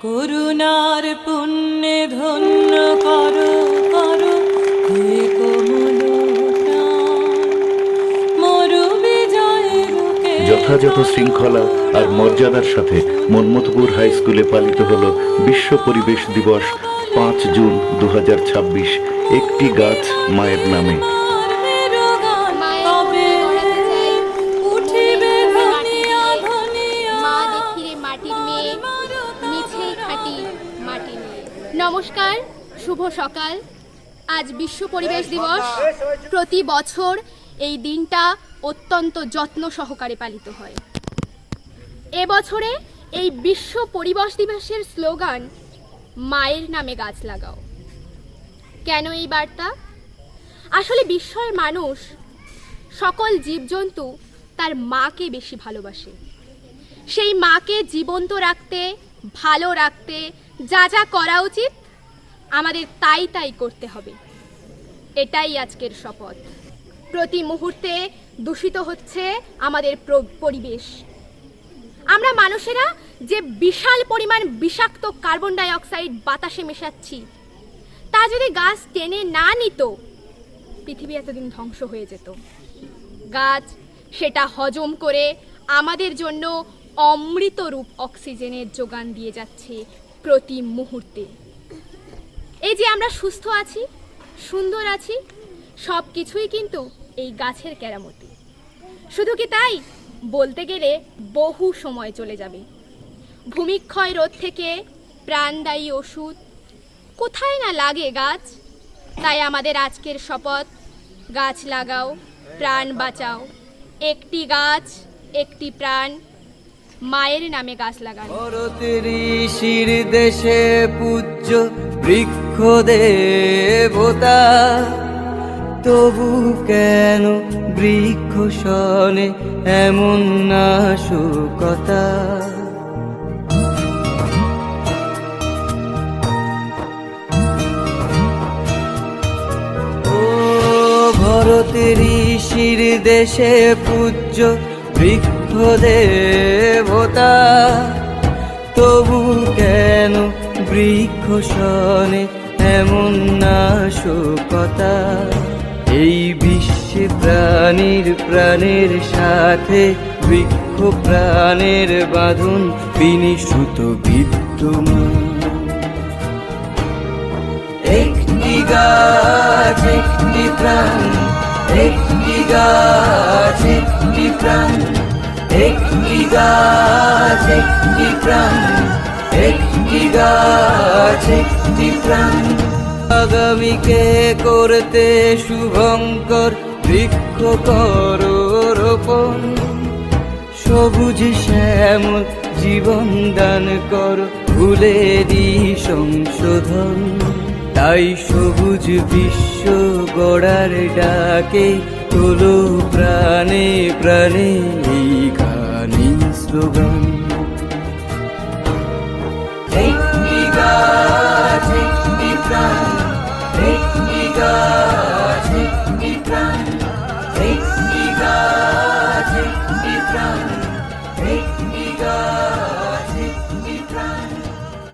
করুণার পুণ্যে ধন্য করো করো হে কোমল প্রাণ, মরু বিজয়ের যথাযথ শৃঙ্খলা আর মর্যাদার সাথে মন্মথপুর হাই স্কুলে পালিত হলো বিশ্ব পরিবেশ দিবস 5 জুন 2026। একটি গাছ মায়ের নামে। নমস্কার, শুভ সকাল। আজ বিশ্ব পরিবেশ দিবস। প্রতি বছর এই দিনটা অত্যন্ত যত্ন সহকারে পালিত হয়। এবছরে এই বিশ্ব পরিবেশ দিবসের স্লোগান মায়ের নামে গাছ লাগাও। কেন এই বার্তা? আসলে বিশ্বের মানুষ, সকল জীবজন্তু তার মাকে বেশি ভালোবাসে। সেই মাকে জীবন্ত রাখতে, ভালো রাখতে যা যা করা উচিত আমাদের তাই তাই করতে হবে। এটাই আজকের শপথ। প্রতি মুহূর্তে দূষিত হচ্ছে আমাদের পরিবেশ। আমরা মানুষেরা যে বিশাল পরিমাণ বিষাক্ত কার্বন ডাই অক্সাইড বাতাসে মেশাচ্ছি, তা যদি গাছ টেনে না নিত, পৃথিবী এতদিন ধ্বংস হয়ে যেত। গাছ সেটা হজম করে আমাদের জন্য অমৃত রূপ অক্সিজেনের যোগান দিয়ে যাচ্ছে প্রতি মুহূর্তে। এই যে আমরা সুস্থ আছি, সুন্দর আছি, সব কিছুই কিন্তু এই গাছের কেরামতি। শুধু কি তাই? বলতে গেলে বহু সময় চলে যাবে। ভূমিক্ষয় রোধ থেকে প্রাণদায়ী ওষুধ কোথায় না লাগে গাছ। তাই আমাদের আজকের শপথ, গাছ লাগাও, প্রাণ বাঁচাও। একটি গাছ, একটি প্রাণ, মায়ের নামে গাছ লাগানো। ভারতের ঋষির দেশে পূজ্য বৃক্ষ দেবতা, তবু কেন বৃক্ষ শনে এমন নাশকতা? ও ভারতের ঋষির দেশে পূজ্য বৃক্ষ দেবতা, তবু কেন বৃক্ষ শনে এমন নাশকতা? এই বিশ্বে প্রাণের সাথে বৃক্ষ প্রাণের বাঁধন বিনিশ্রুত বিদ্যমান। একটি গাছ, একটি প্রাণ, একটি গাছ, একটি প্রাণ, একটি গাছ, একটি প্রাণ, একটি গাছ, একটি প্রাণ। আগামীকে করতে শুভঙ্কর বৃক্ষ করো রোপণ, সবুজ শ্যামল জীবন দান কর, ভুলেরই সংশোধন। তাই সবুজ বিশ্ব গড়ার ডাকে তোলো প্রাণে প্রাণে এই গানের স্লোগান।